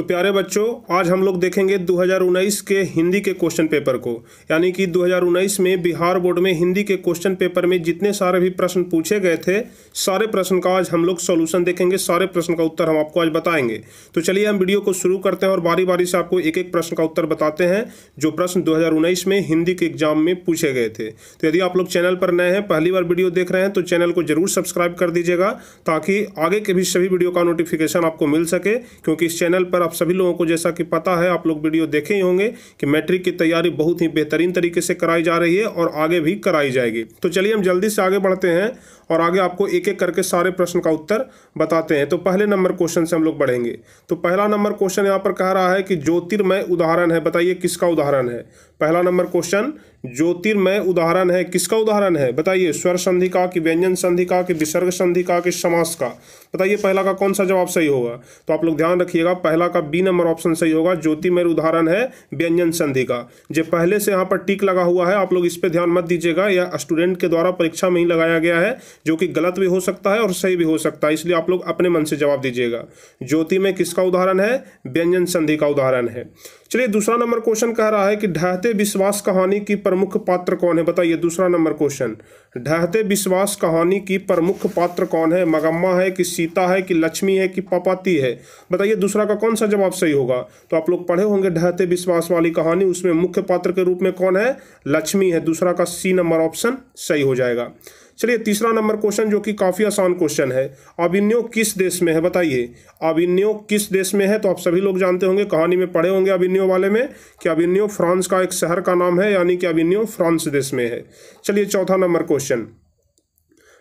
तो प्यारे बच्चों, आज हम लोग देखेंगे 2019 के हिंदी के क्वेश्चन पेपर को। यानी कि 2019 में बिहार बोर्ड में हिंदी के क्वेश्चन पेपर में जितने सारे भी प्रश्न पूछे गए थे, सारे प्रश्न का आज हम लोग सॉल्यूशन देखेंगे, सारे प्रश्न का उत्तर हम आपको आज बताएंगे। तो चलिए हम वीडियो को शुरू करते हैं और बारी बारी से आपको एक एक प्रश्न का उत्तर बताते हैं जो प्रश्न 2019 में हिंदी के एग्जाम में पूछे गए थे। तो यदि आप लोग चैनल पर नए हैं, पहली बार वीडियो देख रहे हैं, तो चैनल को जरूर सब्सक्राइब कर दीजिएगा ताकि आगे के भी सभी वीडियो का नोटिफिकेशन आपको मिल सके। क्योंकि इस चैनल पर आप सभी लोगों को जैसा कि पता है, आप लोग वीडियो देखे ही होंगे कि मैट्रिक की तैयारी बहुत ही बेहतरीन तरीके से कराई जा रही है और आगे भी कराई जाएगी। तो चलिए हम जल्दी से आगे बढ़ते हैं और आगे आपको एक एक करके सारे प्रश्न का उत्तर बताते हैं। तो पहले नंबर क्वेश्चन से हम लोग बढ़ेंगे। तो पहला नंबर क्वेश्चन यहाँ पर कह रहा है कि ज्योतिर्मय उदाहरण है, बताइए किसका उदाहरण है। पहला नंबर क्वेश्चन ज्योतिर्मय उदाहरण है, किसका उदाहरण है बताइए। स्वर संधि का, कि व्यंजन संधि का, कि विसर्ग संधि का, कि समास का। बताइए पहला का कौन सा जवाब सही होगा। तो आप लोग ध्यान रखिएगा, पहला का बी नंबर ऑप्शन सही होगा। ज्योतिर्मय उदाहरण है व्यंजन संधि का। जो पहले से यहाँ पर टिक लगा हुआ है, आप लोग इस पर ध्यान मत दीजिएगा, यह स्टूडेंट के द्वारा परीक्षा में ही लगाया गया है, जो कि गलत भी हो सकता है और सही भी हो सकता है, इसलिए आप लोग अपने मन से जवाब दीजिएगा। ज्योतिर्मय किसका उदाहरण है, व्यंजन संधि का उदाहरण है। चलिए दूसरा नंबर क्वेश्चन कह रहा है कि ढहते विश्वास कहानी की प्रमुख पात्र कौन है। बताइए दूसरा नंबर क्वेश्चन, ढहते विश्वास कहानी की प्रमुख पात्र कौन है। मगम्मा है, कि सीता है, कि लक्ष्मी है, कि पपाती है। बताइए दूसरा का कौन सा जवाब सही होगा। तो आप लोग पढ़े होंगे ढहते विश्वास वाली कहानी, उसमें मुख्य पात्र के रूप में कौन है, लक्ष्मी है। दूसरा का सी नंबर ऑप्शन सही हो जाएगा। चलिए तीसरा नंबर क्वेश्चन जो कि काफी आसान क्वेश्चन है, अभिनयो किस देश में है। बताइए अभिनयो किस देश में है। तो आप सभी लोग जानते होंगे, कहानी में पढ़े होंगे अभिनयो वाले में, कि अभिनयो फ्रांस का एक शहर का नाम है, यानी कि अभिनयो फ्रांस देश में है। चलिए चौथा नंबर क्वेश्चन,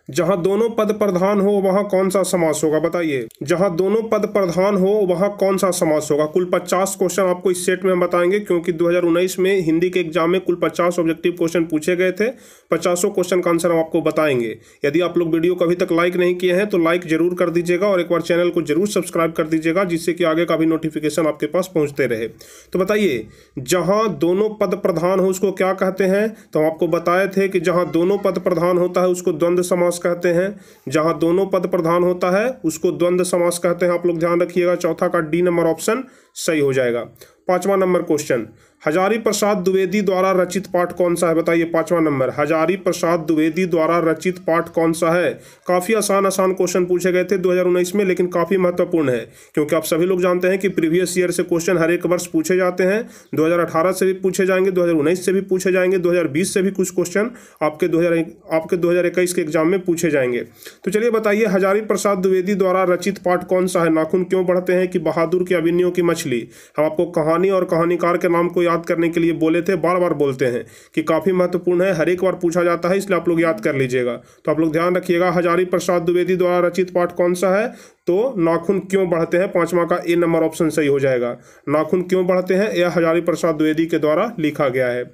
जहां दोनों पद प्रधान हो वहां कौन सा समास होगा। बताइए जहां दोनों पद प्रधान हो वहां कौन सा समास होगा। कुल 50 क्वेश्चन आपको इस सेट में हम बताएंगे, क्योंकि 2019 में हिंदी के एग्जाम में कुल 50 ऑब्जेक्टिव क्वेश्चन पूछे गए थे। 50 क्वेश्चन का आंसर हम आपको बताएंगे। यदि आप लोग वीडियो को अभी तक लाइक नहीं किए हैं तो लाइक जरूर कर दीजिएगा और एक बार चैनल को जरूर सब्सक्राइब कर दीजिएगा, जिससे कि आगे का भी नोटिफिकेशन आपके पास पहुंचते रहे। तो बताइए जहां दोनों पद प्रधान हो उसको क्या कहते हैं। तो हम आपको बताए थे कि जहां दोनों पद प्रधान होता है उसको द्वंद्व समास कहते हैं। जहां दोनों पद प्रधान होता है उसको द्वंद्व समास कहते हैं। आप लोग ध्यान रखिएगा, चौथा का डी नंबर ऑप्शन सही हो जाएगा। पांचवा नंबर क्वेश्चन, हजारी प्रसाद द्विवेदी द्वारा रचित पाठ कौन सा है। बताइए पांचवा नंबर, हजारी प्रसाद द्विवेदी द्वारा रचित पाठ कौन सा है। काफी आसान क्वेश्चन पूछे गए थे 2019 में, लेकिन काफी महत्वपूर्ण है, क्योंकि आप सभी लोग जानते हैं कि प्रीवियस ईयर से क्वेश्चन हर एक वर्ष पूछे जाते हैं। 2018 से भी पूछे जाएंगे, 2019 से भी पूछे जाएंगे, 2020 से भी कुछ क्वेश्चन आपके 2021 के एग्जाम में पूछे जाएंगे। तो चलिए बताइए हजारी प्रसाद द्विवेदी द्वारा रचित पाठ कौन सा है। नाखून क्यों बढ़ते हैं, कि बहादुर की अभिनयों की मछली। हम आपको कहानी और कहानीकार के नाम को याद करने के लिए बोले थे, बार बार बोलते हैं कि काफी महत्वपूर्ण है, हर एक बार पूछा जाता है, इसलिए आप लोग याद कर लीजिएगा। तो आप लोग ध्यान रखिएगा, हजारी प्रसाद द्विवेदी द्वारा रचित पाठ कौन सा है। तो नाखून क्यों बढ़ते हैं, पांचवा का ए नंबर ऑप्शन सही हो जाएगा। नाखून क्यों बढ़ते हैं, यह हजारी प्रसाद द्विवेदी के द्वारा लिखा गया है।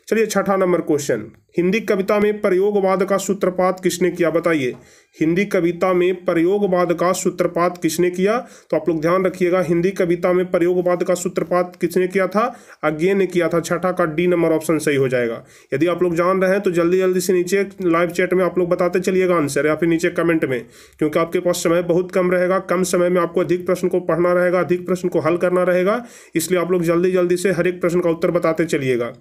चलिए छठा नंबर क्वेश्चन, हिंदी कविता में प्रयोगवाद का सूत्रपात किसने किया। बताइए हिंदी कविता में प्रयोगवाद का सूत्रपात किसने किया। तो आप लोग ध्यान रखिएगा, हिंदी कविता में प्रयोगवाद का सूत्रपात किसने किया था, अज्ञे ने किया था। छठा का डी नंबर ऑप्शन सही हो जाएगा। यदि आप लोग जान रहे हैं तो जल्दी जल्दी से नीचे लाइव चैट में आप लोग बताते चलिएगा आंसर, या फिर नीचे कमेंट में, क्योंकि आपके पास समय बहुत कम रहेगा। कम समय में आपको अधिक प्रश्न को पढ़ना रहेगा, अधिक प्रश्न को हल करना रहेगा, इसलिए आप लोग जल्दी जल्दी से हर एक प्रश्न का उत्तर बताते चलिएगा।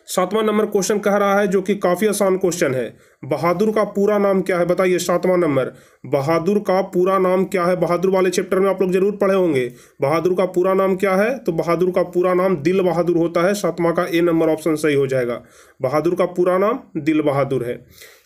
सातवां नंबर क्वेश्चन कह रहा है, जो कि काफी आसान क्वेश्चन है, बहादुर का पूरा नाम क्या है। बताइए सातवां नंबर, बहादुर का पूरा नाम क्या है। बहादुर वाले चैप्टर में आप लोग जरूर पढ़े होंगे, बहादुर का पूरा नाम क्या है। तो बहादुर का पूरा नाम दिल बहादुर होता है। सातवां का ए नंबर ऑप्शन सही हो जाएगा। बहादुर का पूरा नाम दिल बहादुर है।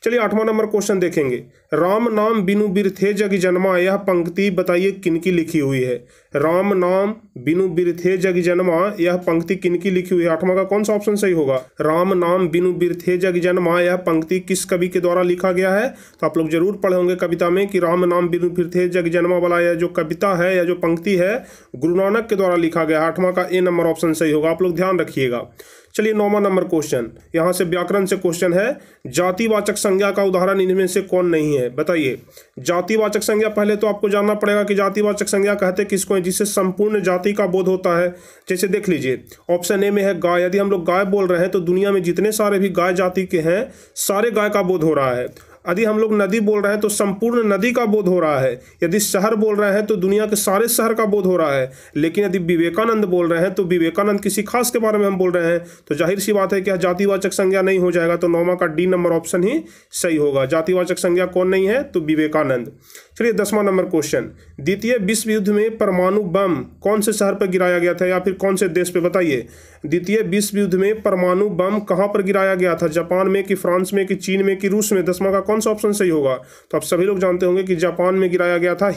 चलिए आठवां नंबर क्वेश्चन देखेंगे, राम नाम बिनु बिरथे जग जन्मा। यह पंक्ति बताइए किनकी लिखी हुई है। राम नाम बिनु बिरथे जग जन्मा, यह पंक्ति किनकी लिखी हुई है। आठवां का कौन सा ऑप्शन सही होगा। राम नाम बिनु बिरथे जग जन्मा, यह पंक्ति किस कवि के द्वारा लिखा गया है। तो आप लोग जरूर पढ़े होंगे कविता में कि राम नाम बिनु बिरथे जग जन्मा वाला यह जो कविता है या जो पंक्ति है, गुरु नानक के द्वारा लिखा गया। आठवां का ए नंबर ऑप्शन सही होगा। आप लोग ध्यान रखिएगा। चलिए नौवां नंबर क्वेश्चन, यहां से व्याकरण से क्वेश्चन है, जातिवाचक संज्ञा का उदाहरण इनमें से कौन नहीं है। बताइए जातिवाचक संज्ञा, पहले तो आपको जानना पड़ेगा कि जातिवाचक संज्ञा कहते किसको है, जिससे संपूर्ण जाति का बोध होता है। जैसे देख लीजिए ऑप्शन ए में है गाय। यदि हम लोग गाय बोल रहे हैं तो दुनिया में जितने सारे भी गाय जाति के हैं सारे गाय का बोध हो रहा है। यदि हम लोग नदी बोल रहे हैं तो संपूर्ण नदी का बोध हो रहा है, यदि शहर बोल रहे हैं तो दुनिया के सारे शहर का बोध हो रहा है, लेकिन यदि विवेकानंद बोल रहे हैं तो विवेकानंद किसी खास के बारे में हम बोल रहे हैं, तो जाहिर सी बात है कि जातिवाचक संज्ञा नहीं हो जाएगा। तो 9वां का डी नंबर ऑप्शन ही सही होगा। जातिवाचक संज्ञा कौन नहीं है? तो विवेकानंद। चलिए 10वां नंबर क्वेश्चन, द्वितीय विश्व युद्ध में परमाणु बम कौन से शहर पर गिराया गया था या फिर कौन से देश पे? बताइए, द्वितीय विश्व युद्ध में परमाणु बम कहां पर गिराया गया था? जापान में कि फ्रांस में कि चीन में कि रूस में? 10वां का कौन सा ऑप्शन सही होगा? तो आप सभी लोग जानते होंगे कि जापान में गिराया गया था,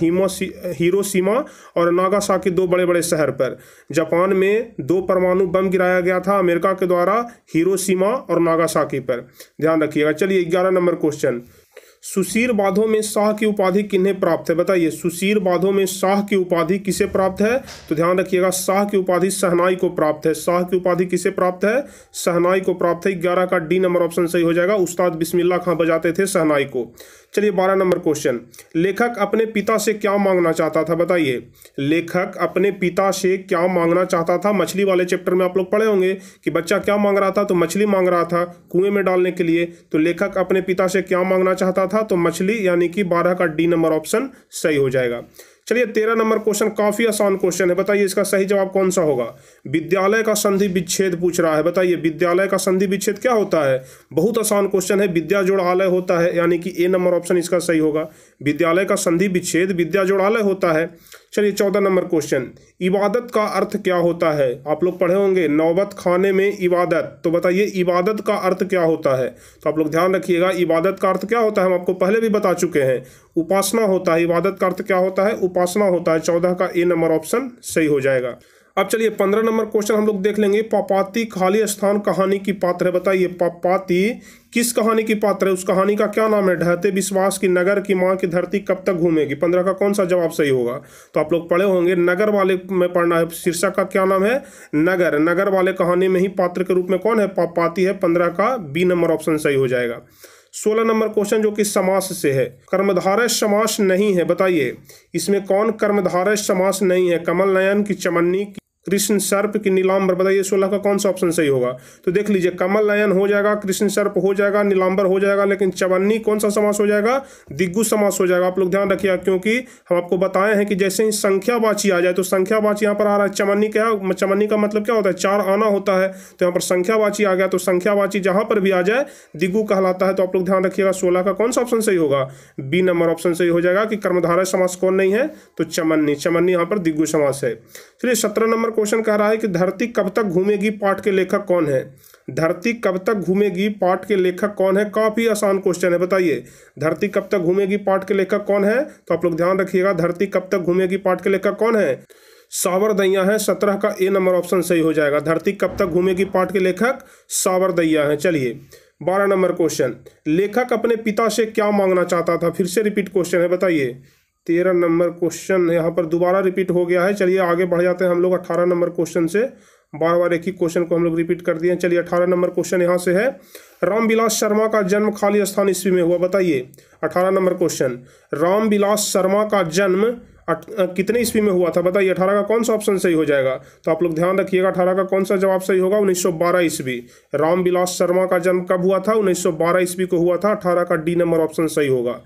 हिरोशिमा और नागासाकी, 2 बड़े बड़े शहर पर। जापान में 2 परमाणु बम गिराया गया था अमेरिका के द्वारा, हिरोशिमा और नागासाकी पर, ध्यान रखिएगा। चलिए 11 नंबर क्वेश्चन, सुशीर बाधों में शाह की उपाधि किन्हें प्राप्त है? बताइए, सुशीर बाधों में शाह की उपाधि किसे प्राप्त है? तो ध्यान रखिएगा, शाह की उपाधि शहनाई को प्राप्त है। शाह की उपाधि किसे प्राप्त है? शहनाई को प्राप्त है। 11 का डी नंबर ऑप्शन सही हो जाएगा। उस्ताद बिस्मिल्लाह खां बजाते थे शहनाई को। चलिए 12 नंबर क्वेश्चन, लेखक अपने पिता से क्या मांगना चाहता था? बताइए, लेखक अपने पिता से क्या मांगना चाहता था? मछली वाले चैप्टर में आप लोग पढ़े होंगे कि बच्चा क्या मांग रहा था, तो मछली मांग रहा था कुएं में डालने के लिए। तो लेखक अपने पिता से क्या मांगना चाहता था? तो मछली, यानी कि 12 का डी नंबर ऑप्शन सही हो जाएगा। चलिए 13 नंबर क्वेश्चन काफी आसान क्वेश्चन है। बताइए इसका सही जवाब कौन सा होगा? विद्यालय का संधि विच्छेद पूछ रहा है। बताइए, विद्यालय का संधि विच्छेद क्या होता है? बहुत आसान क्वेश्चन है, विद्या जोड़ आलय होता है, यानी कि ए नंबर ऑप्शन इसका सही होगा। विद्यालय का संधि विच्छेद विद्या जोड़ आलय होता है। चलिए 14 नंबर क्वेश्चन, इबादत का अर्थ क्या होता है? आप लोग पढ़े होंगे नौबत खाने में इबादत। तो बताइए, इबादत का अर्थ क्या होता है? तो आप लोग ध्यान रखिएगा, इबादत का अर्थ क्या होता है हम आपको पहले भी बता चुके हैं, उपासना होता है। इबादत का अर्थ क्या होता है? उपासना होता है। 14 का ए नंबर ऑप्शन सही हो जाएगा। अब चलिए 15 नंबर क्वेश्चन हम लोग देख लेंगे, पापाती खाली स्थान कहानी की पात्र है। बताइए, पापाती किस कहानी की पात्र है? उस कहानी का क्या नाम है? ढहते विश्वास की, नगर की माँ की धरती कब तक घूमेगी? 15 का कौन सा जवाब सही होगा? तो आप लोग पढ़े होंगे, नगर वाले में पढ़ना है। शीर्षक का क्या नाम है? नगर। नगर वाले कहानी में ही पात्र के रूप में कौन है? पापाती है। 15 का बी नंबर ऑप्शन सही हो जाएगा। 16 नंबर क्वेश्चन जो कि समास से है, कर्मधारय समास नहीं है। बताइए, इसमें कौन कर्मधारय समास नहीं है? कमल नयन की, चमन्नी की, कृष्ण सर्प की, नीलांबर? बताइए 16 का कौन सा ऑप्शन सही होगा? तो देख लीजिए, कमल नयन हो जाएगा, कृष्ण सर्प हो जाएगा, नीलांबर हो जाएगा, लेकिन चवन्नी कौन सा समास हो जाएगा? दिग्गु समास हो जाएगा। आप लोग ध्यान रखिएगा, क्योंकि हम आपको बताए हैं कि जैसे ही संख्यावाची आ जाए, तो संख्यावाची यहाँ पर आ रहा है, चमन्नी क्या, चमन्नी का मतलब क्या होता है? 4 आना होता है। तो यहाँ पर संख्यावाची आ गया, तो संख्यावाची जहां पर भी आ जाए दिग्गु कहलाता है। तो आप लोग ध्यान रखिएगा, 16 का कौन सा ऑप्शन सही होगा? बी नंबर ऑप्शन सही हो जाएगा कि कर्मधारय समास कौन नहीं है? तो चमन्नी। चमन्नी यहाँ पर दिग्गु समास है। चलिए 17 नंबर क्वेश्चन कह रहा है कि धरती कब तक घूमेगी पाठ के लेखक कौन है? धरती कब तक घूमेगी पाठ के लेखक कौन है? काफी आसान क्वेश्चन है। बताइए, धरती कब तक घूमेगी पाठ के लेखक कौन है? तो आप लोग ध्यान रखिएगा, धरती कब तक घूमेगी पाठ के लेखक कौन है? सावरदैया है। 17 का ए नंबर ऑप्शन सही हो जाएगा। धरती कब तक घूमेगी पाठ के लेखक सावरदैया है। चलिए 12 नंबर क्वेश्चन, लेखक अपने पिता से क्या मांगना चाहता था? फिर से रिपीट क्वेश्चन है। बताइए, 13 नंबर क्वेश्चन यहाँ पर दोबारा रिपीट हो गया है। चलिए आगे बढ़ जाते हैं हम लोग 18 नंबर क्वेश्चन से। बार बार एक ही क्वेश्चन को हम लोग रिपीट कर दिए। चलिए 18 नंबर क्वेश्चन यहाँ से है, रामविलास शर्मा का जन्म खाली स्थान ईस्वी में हुआ। बताइए 18 नंबर क्वेश्चन, रामविलास शर्मा का जन्म कितने ईस्वी में हुआ था? बताइए 18 का कौन सा ऑप्शन सही हो जाएगा? तो आप लोग ध्यान रखिएगा, 18 का कौन सा जवाब सही होगा? 1912 ईस्वी। रामविलास शर्मा का जन्म कब हुआ था? 1912 ईस्वी को हुआ था। 18 का डी नंबर ऑप्शन सही होगा।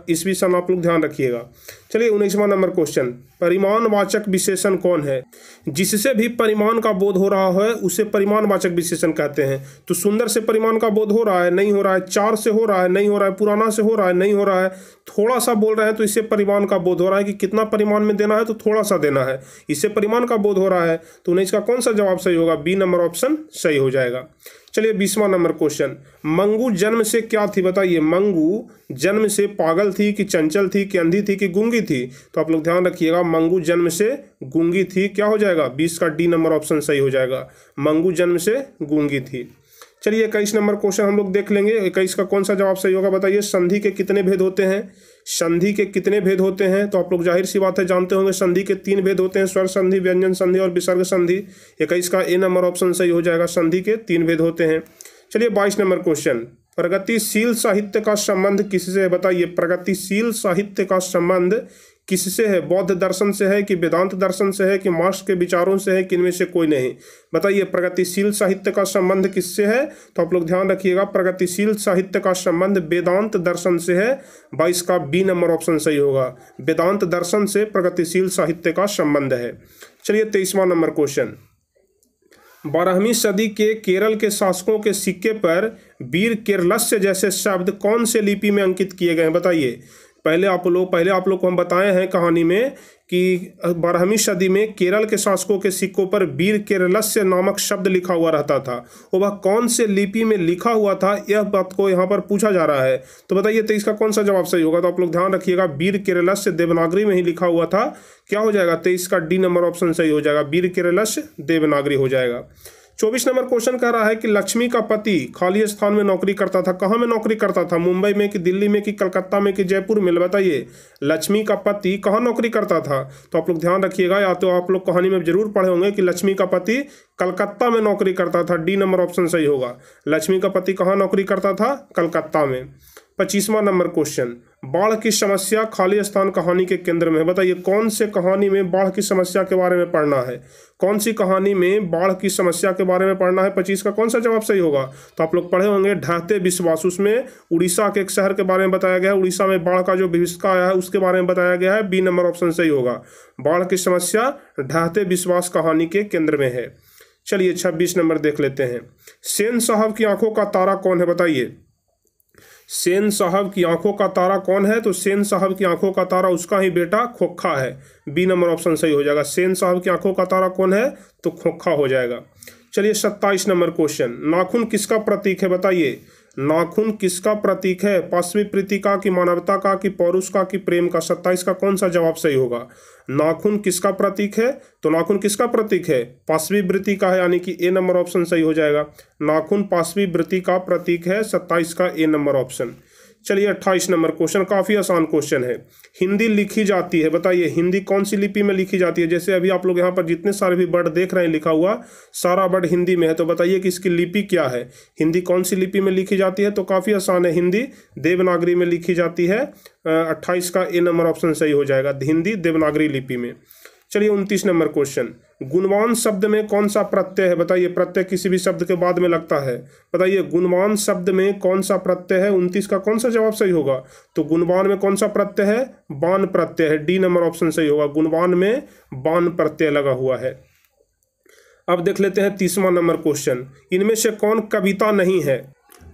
ईस्वी सन आप लोग ध्यान रखिएगा। चलिए 19वां नंबर क्वेश्चन, परिमाणवाचक विशेषण कौन है? जिससे भी परिमाण का बोध हो रहा है उसे परिमाणवाचक विशेषण कहते हैं। तो सुंदर से परिमाण का बोध हो रहा है, नहीं हो रहा है। 4 से हो रहा है, नहीं हो रहा है। पुराना से हो रहा है, नहीं हो रहा है। थोड़ा सा बोल रहे हैं तो इससे परिमाण का बोध हो रहा है कि कितना परिमाण में देना है, तो थोड़ा सा देना है, इससे परिमाण का बोध हो रहा है। तो 19 का कौन सा जवाब सही होगा? बी नंबर ऑप्शन सही हो जाएगा। चलिए 20वां नंबर क्वेश्चन, मंगू जन्म से क्या थी? बताइए, मंगू जन्म से पागल थी कि चंचल थी कि अंधी थी कि गूंगी थी? तो आप लोग ध्यान रखिएगा, मंगू जन्म से गूंगी थी। क्या हो जाएगा? 20 का डी नंबर ऑप्शन सही हो जाएगा। मंगू जन्म से गूंगी थी। चलिए 21 नंबर क्वेश्चन हम लोग देख लेंगे। 21 का कौन सा जवाब सही होगा? बताइए, संधि के कितने भेद होते हैं? संधि के कितने भेद होते हैं? तो आप लोग जाहिर सी बात है जानते होंगे, संधि के 3 भेद होते हैं, स्वर संधि, व्यंजन संधि और विसर्ग संधि। 21 का ए नंबर ऑप्शन सही हो जाएगा। संधि के 3 भेद होते हैं। चलिए 22 नंबर क्वेश्चन, प्रगतिशील साहित्य का संबंध किससे है? बताइए, प्रगतिशील साहित्य का संबंध किससे है? बौद्ध दर्शन से है कि वेदांत दर्शन से है कि मार्क्स के विचारों से है कि इनमें से कोई नहीं? बताइए प्रगतिशील साहित्य का संबंध किससे है? तो आप लोग ध्यान रखिएगा, प्रगतिशील साहित्य का संबंध वेदांत दर्शन से है। 22 का बी नंबर ऑप्शन सही होगा। वेदांत दर्शन से प्रगतिशील साहित्य का संबंध है। चलिए 23वां नंबर क्वेश्चन। 12वीं सदी के केरल के शासकों के सिक्के पर वीर केरलस्य जैसे शब्द कौन से लिपि में अंकित किए गए हैं? बताइए। पहले आप लोग को हम बताए हैं कहानी में कि 12वीं सदी में केरल के शासकों के सिक्कों पर वीर केरलस्य नामक शब्द लिखा हुआ रहता था। वह कौन से लिपि में लिखा हुआ था, यह बात को यहाँ पर पूछा जा रहा है। तो बताइए 23 का कौन सा जवाब सही होगा? तो आप लोग ध्यान रखिएगा, वीर केरलस्य देवनागरी में ही लिखा हुआ था। क्या हो जाएगा? 23 का डी नंबर ऑप्शन सही हो जाएगा, वीर केरलस्य देवनागरी हो जाएगा। 24 नंबर क्वेश्चन कह रहा है कि लक्ष्मी का पति खाली स्थान में नौकरी करता था। कहाँ में नौकरी करता था? मुंबई में कि दिल्ली में कि कलकत्ता में कि जयपुर में? बताइए लक्ष्मी का पति कहाँ नौकरी करता था? तो आप लोग ध्यान रखिएगा, या तो आप लोग कहानी में जरूर पढ़े होंगे कि लक्ष्मी का पति कलकत्ता में नौकरी करता था। डी नंबर ऑप्शन सही होगा। लक्ष्मी का पति कहाँ नौकरी करता था? कलकत्ता में। 25वां नंबर क्वेश्चन। बाढ़ की समस्या खाली स्थान कहानी के केंद्र में है। बताइए कौन से कहानी में बाढ़ की समस्या के बारे में पढ़ना है? कौन सी कहानी में बाढ़ की समस्या के बारे में पढ़ना है? 25 का कौन सा जवाब सही होगा? तो आप लोग पढ़े होंगे ढहते विश्वास। उसमें उड़ीसा के एक शहर के बारे में बताया गया है। उड़ीसा में बाढ़ का जो भविष्य आया है उसके बारे में बताया गया है। बी नंबर ऑप्शन सही होगा। बाढ़ की समस्या ढहते विश्वास कहानी के केंद्र में है। चलिए 26 नंबर देख लेते हैं। सेन साहब की आंखों का तारा कौन है? बताइए सेन साहब की आंखों का तारा कौन है? तो सेन साहब की आंखों का तारा उसका ही बेटा खोखा है। बी नंबर ऑप्शन सही हो जाएगा। सेन साहब की आंखों का तारा कौन है? तो खोखा हो जाएगा। चलिए 27 नंबर क्वेश्चन। नाखून किसका प्रतीक है? बताइए नाखून किसका प्रतीक है? पाशवी प्रीति का कि मानवता का कि पौरुष का कि प्रेम का? 27 का कौन सा जवाब सही होगा? नाखून किसका प्रतीक है? तो नाखून किसका प्रतीक है? पाशवी वृत्ति का है, यानी कि ए नंबर ऑप्शन सही हो जाएगा। नाखून पाशवी वृत्ति का प्रतीक है। 27 का ए नंबर ऑप्शन। चलिए 28 नंबर क्वेश्चन, काफी आसान क्वेश्चन है। हिंदी लिखी जाती है। बताइए हिंदी कौन सी लिपि में लिखी जाती है? जैसे अभी आप लोग यहाँ पर जितने सारे भी वर्ड देख रहे हैं लिखा हुआ, सारा वर्ड हिंदी में है। तो बताइए कि इसकी लिपि क्या है? हिंदी कौन सी लिपि में लिखी जाती है? तो काफी आसान है, हिंदी देवनागरी में लिखी जाती है। 28 का ए नंबर ऑप्शन सही हो जाएगा, हिंदी देवनागरी लिपि में। चलिए 29 नंबर क्वेश्चन। गुणवान शब्द में कौन सा प्रत्यय है? बताइए प्रत्यय किसी भी शब्द के बाद में लगता है। बताइए गुणवान शब्द में कौन सा प्रत्यय है? 29 का कौन सा जवाब सही होगा? तो गुणवान में कौन सा प्रत्यय है? बान प्रत्यय है। डी नंबर ऑप्शन सही होगा। गुणवान में बान प्रत्यय लगा हुआ है। अब देख लेते हैं 30वां नंबर क्वेश्चन। इनमें से कौन कविता नहीं है?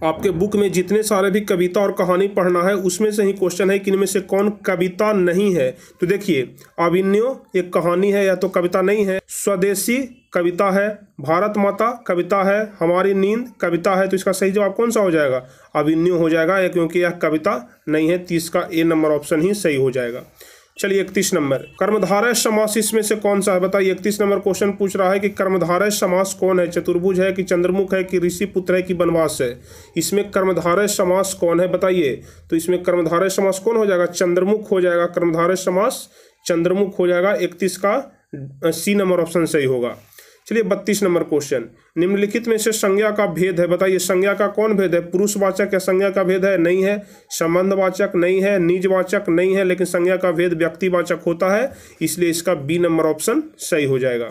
आपके बुक में जितने सारे भी कविता और कहानी पढ़ना है उसमें से ही क्वेश्चन है कि इनमें से कौन कविता नहीं है। तो देखिए अभिनयो एक कहानी है या तो कविता नहीं है, स्वदेशी कविता है, भारत माता कविता है, हमारी नींद कविता है। तो इसका सही जवाब कौन सा हो जाएगा? अभिनयो हो जाएगा, क्योंकि यह कविता नहीं है। 30 का ए नंबर ऑप्शन ही सही हो जाएगा। चलिए 31 नंबर। कर्मधारय समास इसमें से कौन सा है? बताइए 31 नंबर क्वेश्चन पूछ रहा है कि कर्मधारय समास कौन है? चतुर्भुज है कि चंद्रमुख है कि ऋषिपुत्र है कि वनवास है? इसमें कर्मधारय समास कौन है? बताइए। तो इसमें कर्मधारय समास कौन हो जाएगा? चंद्रमुख हो जाएगा। कर्मधारय समास चंद्रमुख हो जाएगा। 31 का सी नंबर ऑप्शन सही होगा। चलिए 32 नंबर क्वेश्चन। निम्नलिखित में से संज्ञा का भेद है। बताइए संज्ञा का कौन भेद है? पुरुषवाचक या संज्ञा का भेद है? नहीं है। संबंधवाचक नहीं है। निजवाचक नहीं है। लेकिन संज्ञा का भेद व्यक्तिवाचक होता है, इसलिए इसका बी नंबर ऑप्शन सही हो जाएगा।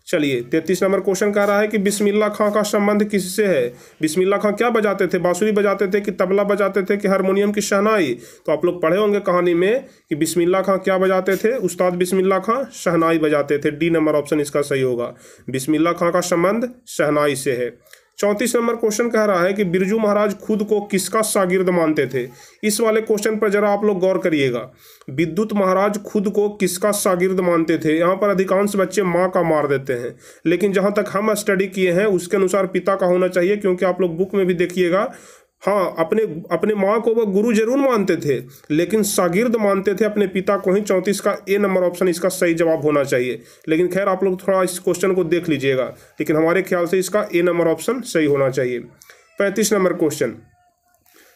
चलिए 33 नंबर क्वेश्चन कह रहा है कि बिस्मिल्लाह खां का संबंध किससे है? बिस्मिल्लाह खां क्या बजाते थे? बांसुरी बजाते थे कि तबला बजाते थे कि हारमोनियम की शहनाई? तो आप लोग पढ़े होंगे कहानी में कि बिस्मिल्लाह खां क्या बजाते थे? उस्ताद बिस्मिल्लाह खां शहनाई बजाते थे। डी नंबर ऑप्शन इसका सही होगा। बिस्मिल्लाह खां का संबंध शहनाई से है। 34 नंबर क्वेश्चन कह रहा है कि बिरजू महाराज खुद को किसका शागिर्द मानते थे? इस वाले क्वेश्चन पर जरा आप लोग गौर करिएगा। विद्युत महाराज खुद को किसका शागिर्द मानते थे? यहाँ पर अधिकांश बच्चे माँ का मार देते हैं, लेकिन जहाँ तक हम स्टडी किए हैं उसके अनुसार पिता का होना चाहिए, क्योंकि आप लोग बुक में भी देखिएगा। हाँ, अपने माँ को वह गुरु जरूर मानते थे, लेकिन शागिर्द मानते थे अपने पिता को ही। 34 का ए नंबर ऑप्शन इसका सही जवाब होना चाहिए। लेकिन खैर आप लोग थोड़ा इस क्वेश्चन को देख लीजिएगा, लेकिन हमारे ख्याल से इसका ए नंबर ऑप्शन सही होना चाहिए। 35 नंबर क्वेश्चन।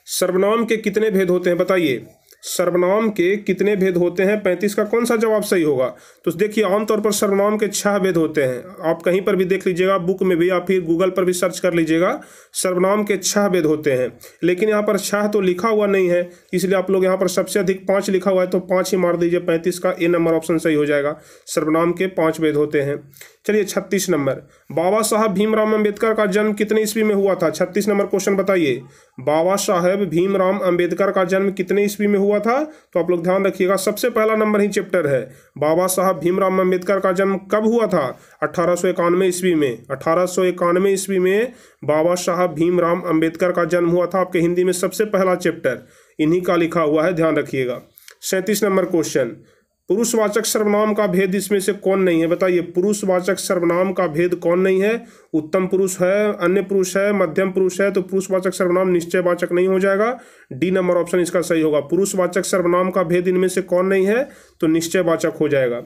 सर्वनाम के कितने भेद होते हैं? बताइए। सर्वनाम के कितने भेद होते हैं? 35 का कौन सा जवाब सही होगा? तो देखिए आमतौर पर सर्वनाम के 6 भेद होते हैं। आप कहीं पर भी देख लीजिएगा, बुक में भी या फिर गूगल पर भी सर्च कर लीजिएगा, सर्वनाम के 6 भेद होते हैं। लेकिन यहाँ पर 6 तो लिखा हुआ नहीं है, इसलिए आप लोग यहाँ पर सबसे अधिक 5 लिखा हुआ है तो 5 ही मार दीजिए। 35 का ए नंबर ऑप्शन सही हो जाएगा। सर्वनाम के 5 भेद होते हैं। चलिए 36 नंबर, बाबा साहब भीमराव अंबेडकर का जन्म कितने ईस्वी में हुआ था? 36 नंबर क्वेश्चन बताइए, बाबा साहेब भीमराव अंबेडकर का जन्म कितने ईस्वी में हुआ था? तो आप लोग ध्यान रखिएगा, सबसे पहला नंबर ही चैप्टर है। बाबा साहब भीमराव अंबेडकर का जन्म कब हुआ था? 1891 ईस्वी में। 1891 ईस्वी में बाबा साहब भीमराव अंबेडकर का जन्म हुआ था। आपके हिंदी में सबसे पहला चैप्टर इन्हीं का लिखा हुआ है, ध्यान रखिएगा। 37 नंबर क्वेश्चन, पुरुषवाचक सर्वनाम का भेद इसमें से कौन नहीं है? बताइए, पुरुषवाचक सर्वनाम का भेद कौन नहीं है? उत्तम पुरुष है, अन्य पुरुष है, मध्यम पुरुष है, तो पुरुषवाचक सर्वनाम निश्चयवाचक नहीं हो जाएगा। डी नंबर ऑप्शन इसका सही होगा। पुरुषवाचक सर्वनाम का भेद इनमें से कौन नहीं है? तो निश्चयवाचक हो जाएगा।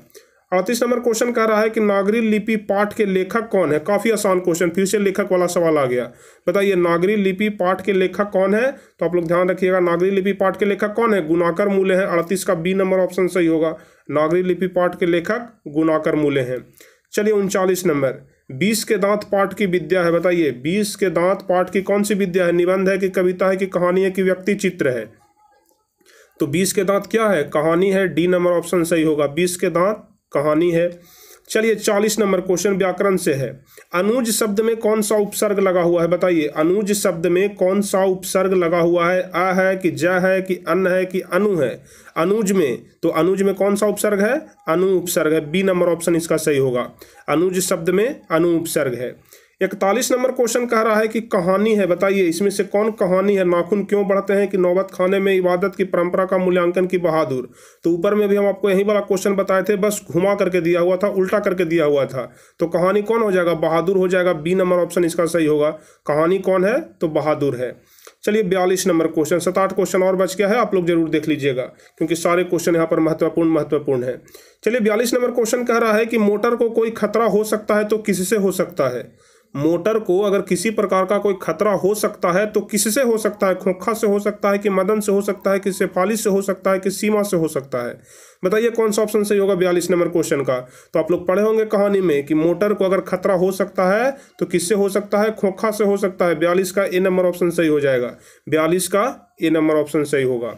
38 नंबर क्वेश्चन कह रहा है कि नागरी लिपि पाठ के लेखक कौन है? काफी आसान क्वेश्चन, फिर से लेखक वाला सवाल आ गया। बताइए, नागरी लिपि पाठ के लेखक कौन है? तो आप लोग ध्यान रखिएगा, नागरी लिपि पाठ के लेखक कौन है? गुणाकर मूले हैं। 38 का बी नंबर ऑप्शन सही होगा। नागरी लिपि पाठ के लेखक गुणाकर मूले हैं। चलिए 39 नंबर, 20 के दांत पाठ की विद्या है। बताइए, 20 के दांत पाठ की कौन सी विद्या है? निबंध है कि कविता है कि कहानी है कि व्यक्ति चित्र है? तो 20 के दांत क्या है? कहानी है। डी नंबर ऑप्शन सही होगा। 20 के दांत कहानी है। चलिए 40 नंबर क्वेश्चन व्याकरण से है। अनुज शब्द में कौन सा उपसर्ग लगा हुआ है? बताइए, अनुज शब्द में कौन सा उपसर्ग लगा हुआ है? अ है कि ज है कि अन है कि अनु है? अनुज में, तो अनुज में कौन सा उपसर्ग है? अनु उपसर्ग है। बी नंबर ऑप्शन इसका सही होगा। अनुज शब्द में अनु उपसर्ग है। 41 नंबर क्वेश्चन कह रहा है कि कहानी है। बताइए, इसमें से कौन कहानी है? नाखून क्यों बढ़ते हैं कि नौबत खाने में इबादत की परंपरा का मूल्यांकन की बहादुर? तो ऊपर में भी हम आपको यही वाला क्वेश्चन बताए थे, बस घुमा करके दिया हुआ था, उल्टा करके दिया हुआ था। तो कहानी कौन हो जाएगा? बहादुर हो जाएगा। बी नंबर ऑप्शन इसका सही होगा। कहानी कौन है? तो बहादुर है। चलिए 42 नंबर क्वेश्चन, 7-8 क्वेश्चन और बच गया है, आप लोग जरूर देख लीजिएगा क्योंकि सारे क्वेश्चन यहाँ पर महत्वपूर्ण है। चलिए 42 नंबर क्वेश्चन कह रहा है कि मोटर को कोई खतरा हो सकता है तो किससे हो सकता है? मोटर को अगर किसी प्रकार का कोई खतरा हो सकता है तो किससे हो सकता है? खोखा से हो सकता है कि मदन से हो सकता है कि शेफाली से हो सकता है कि सीमा से हो सकता है? बताइए कौन सा ऑप्शन सही होगा 42 नंबर क्वेश्चन का? तो आप लोग पढ़े होंगे कहानी में कि मोटर को अगर खतरा हो सकता है तो किससे हो सकता है? खोखा से हो सकता है। 42 का ए नंबर ऑप्शन सही हो जाएगा। 42 का ए नंबर ऑप्शन सही होगा।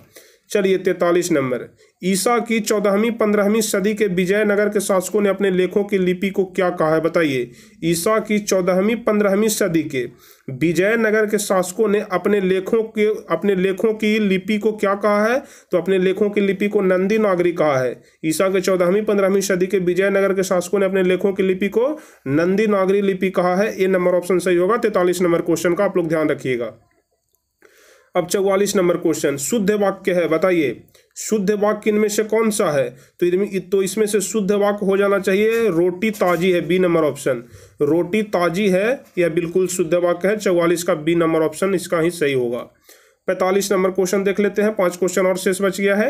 चलिए 43 नंबर, ईसा की 14वीं-15वीं सदी के विजयनगर के शासकों ने अपने लेखों की लिपि को क्या कहा है? बताइए, ईसा की 14वीं-15वीं सदी के विजयनगर के शासकों ने अपने लेखों की लिपि को क्या कहा है? तो अपने लेखों की लिपि को नंदी नागरी कहा है। ईसा के 14वीं-15वीं सदी के विजयनगर के शासकों ने अपने लेखों की लिपि को नंदी नागरी लिपि कहा है। ए नंबर ऑप्शन सही होगा 43 नंबर क्वेश्चन का, आप लोग ध्यान रखिएगा। अब 44 नंबर क्वेश्चन, शुद्ध वाक्य है। बताइए, शुद्ध वाक्य इनमें से कौन सा है? तो इसमें से शुद्ध वाक्य हो जाना चाहिए रोटी ताजी है। बी नंबर ऑप्शन, रोटी ताजी है यह बिल्कुल शुद्ध वाक्य है। 44 का बी नंबर ऑप्शन इसका ही सही होगा। 45 नंबर क्वेश्चन देख लेते हैं, 5 क्वेश्चन और शेष बच गया है।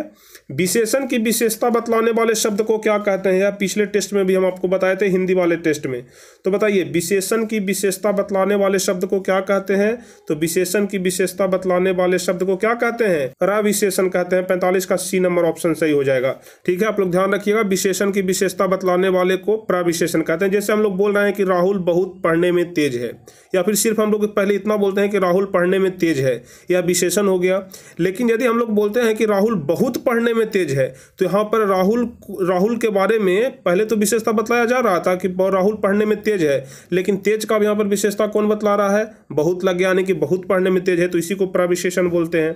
विशेषण की विशेषता बतलाने वाले शब्द को क्या कहते हैं? या पिछले टेस्ट में भी हम आपको बताए थे, हिंदी वाले टेस्ट में। तो बताइए, विशेषण की विशेषता बतलाने वाले शब्द को क्या कहते हैं? तो विशेषण की विशेषता बतलाने वाले शब्द को क्या कहते हैं? प्रविशेषण कहते हैं। 45 का सी नंबर ऑप्शन सही हो जाएगा। ठीक है, आप लोग ध्यान रखिएगा, विशेषण की विशेषता बतलाने वाले को प्रविशेषण कहते हैं। जैसे हम लोग बोल रहे हैं कि राहुल बहुत पढ़ने में तेज है, या फिर सिर्फ हम लोग पहले इतना बोलते हैं कि राहुल पढ़ने में तेज है, या विशेषण हो गया। लेकिन यदि हम लोग बोलते हैं कि राहुल बहुत पढ़ने में तेज है, तो यहाँ पर राहुल के बारे में पहले तो विशेषता बतलाया जा रहा था कि राहुल पढ़ने में तेज है, लेकिन तेज का यहाँ पर विशेषता कौन बतला रहा है? बहुत लग गया, यानी कि बहुत पढ़ने में तेज है, तो इसी को प्रविशेषण बोलते हैं।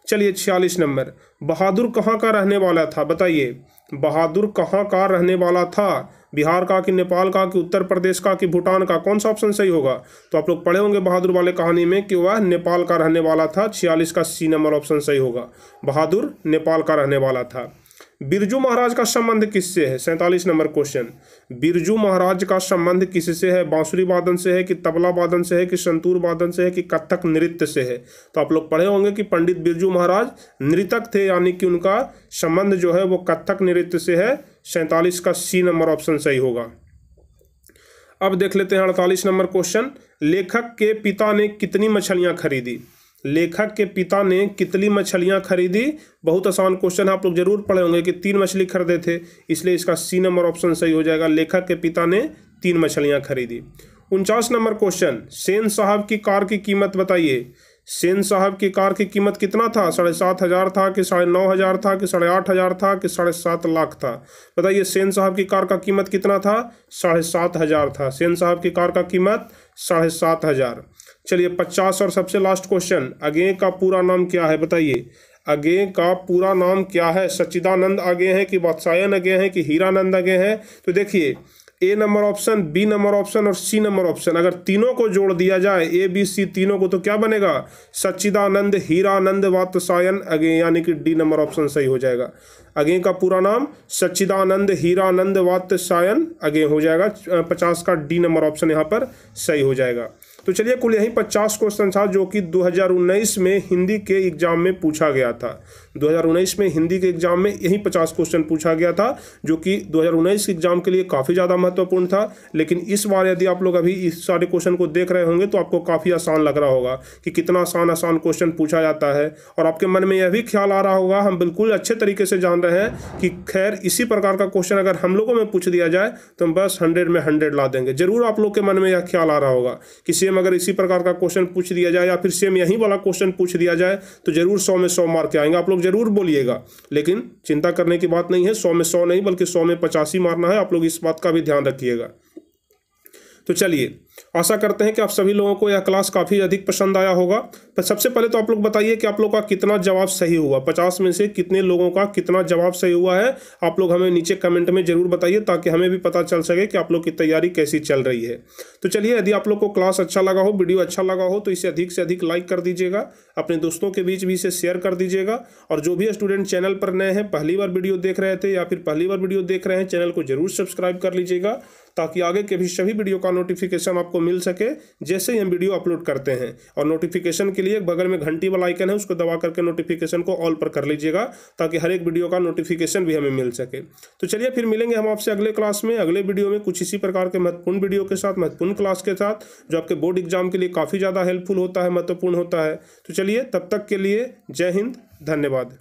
चलिए 46 नंबर, बहादुर कहाँ का रहने वाला था? बताइए, बहादुर कहाँ का रहने वाला था? बिहार का कि नेपाल का कि उत्तर प्रदेश का कि भूटान का? कौन सा ऑप्शन सही होगा? तो आप लोग पढ़े होंगे बहादुर वाले कहानी में कि वह नेपाल का रहने वाला था। 46 का सी नंबर ऑप्शन सही होगा। बहादुर नेपाल का रहने वाला था। बिरजू महाराज का संबंध किससे है? 47 नंबर क्वेश्चन, बिरजू महाराज का संबंध किससे है? बांसुरी वादन से है कि तबला वादन से है कि संतूर वादन से है कि कथक नृत्य से है? तो आप लोग पढ़े होंगे कि पंडित बिरजू महाराज नृतक थे, यानी कि उनका संबंध जो है वो कथक नृत्य से है। 47 का सी नंबर ऑप्शन सही होगा। अब देख लेते हैं 48 नंबर क्वेश्चन, लेखक के पिता ने कितनी मछलियां खरीदी? लेखक के पिता ने कितनी मछलियां खरीदी? बहुत आसान क्वेश्चन है, आप लोग जरूर पढ़े होंगे कि 3 मछली खरीदे थे, इसलिए इसका सी नंबर ऑप्शन सही हो जाएगा। लेखक के पिता ने 3 मछलियां खरीदी। 49 नंबर क्वेश्चन, सेन साहब की कार की कीमत बताइए। सेन साहब की कार की कीमत कितना था? 7,500 था कि 9,500 था कि 8,500 था कि 7.5 लाख था? बताइए, सेन साहब की कार का कीमत कितना था? 7,500 था। सेन साहब की कार का कीमत 7,500। चलिए 50 और सबसे लास्ट क्वेश्चन, अगेय का पूरा नाम क्या है? बताइए, अगेय का पूरा नाम क्या है? सच्चिदानंद अगेय है कि वात्सायन अगेय है कि हीरानंद अगेय है? तो देखिए, A number option, B number option और सी नंबर ऑप्शन, अगर तीनों को जोड़ दिया जाए, ए बी सी तीनों को, तो क्या बनेगा? सच्चिदानंद हीरानंद वात्सायन अगेय, यानी कि डी नंबर ऑप्शन सही हो जाएगा। अगेय का पूरा नाम सच्चिदानंद हीरानंद वात्सायन अगेय हो जाएगा। 50 का डी नंबर ऑप्शन यहाँ पर सही हो जाएगा। तो चलिए, कुल यही 50 क्वेश्चन था जो कि 2019 में हिंदी के एग्जाम में पूछा गया था। 2019 में हिंदी के एग्जाम में यही 50 क्वेश्चन पूछा गया था, जो कि 2019 के एग्जाम के लिए काफ़ी ज़्यादा महत्वपूर्ण था। लेकिन इस बार यदि आप लोग अभी इस सारे क्वेश्चन को देख रहे होंगे तो आपको काफ़ी आसान लग रहा होगा कि कितना आसान क्वेश्चन पूछा जाता है, और आपके मन में यह भी ख्याल आ रहा होगा, हम बिल्कुल अच्छे तरीके से जान रहे हैं कि खैर इसी प्रकार का क्वेश्चन अगर हम लोगों में पूछ दिया जाए तो हम बस 100 में 100 ला देंगे। जरूर आप लोग के मन में यह ख्याल आ रहा होगा कि सेम अगर इसी प्रकार का क्वेश्चन पूछ दिया जाए या फिर सेम यही वाला क्वेश्चन पूछ दिया जाए तो जरूर 100 में 100 मार्क आएंगे। आप लोग जरूर बोलिएगा, लेकिन चिंता करने की बात नहीं है, 100 में 100 नहीं बल्कि 100 में 85 मारना है। आप लोग इस बात का भी ध्यान रखिएगा। तो चलिए, आशा करते हैं कि आप सभी लोगों को यह क्लास काफ़ी अधिक पसंद आया होगा। पर सबसे पहले तो आप लोग बताइए कि आप लोगों का कितना जवाब सही हुआ, 50 में से कितने लोगों का कितना जवाब सही हुआ है। आप लोग हमें नीचे कमेंट में जरूर बताइए, ताकि हमें भी पता चल सके कि आप लोग की तैयारी कैसी चल रही है। तो चलिए, यदि आप लोग को क्लास अच्छा लगा हो, वीडियो अच्छा लगा हो, तो इसे अधिक से अधिक लाइक कर दीजिएगा, अपने दोस्तों के बीच भी इसे शेयर कर दीजिएगा। और जो भी स्टूडेंट चैनल पर नए हैं, पहली बार वीडियो देख रहे थे या फिर पहली बार वीडियो देख रहे हैं, चैनल को जरूर सब्सक्राइब कर लीजिएगा, ताकि आगे के भी सभी वीडियो का नोटिफिकेशन आपको मिल सके जैसे ही हम वीडियो अपलोड करते हैं। और नोटिफिकेशन के लिए बगल में घंटी वाला आइकन है, उसको दबा करके नोटिफिकेशन को ऑल पर कर लीजिएगा, ताकि हर एक वीडियो का नोटिफिकेशन भी हमें मिल सके। तो चलिए, फिर मिलेंगे हम आपसे अगले क्लास में, अगले वीडियो में, कुछ इसी प्रकार के महत्वपूर्ण वीडियो के साथ, महत्वपूर्ण क्लास के साथ, जो आपके बोर्ड एग्जाम के लिए काफ़ी ज़्यादा हेल्पफुल होता है, महत्वपूर्ण होता है। तो चलिए, तब तक के लिए जय हिंद, धन्यवाद।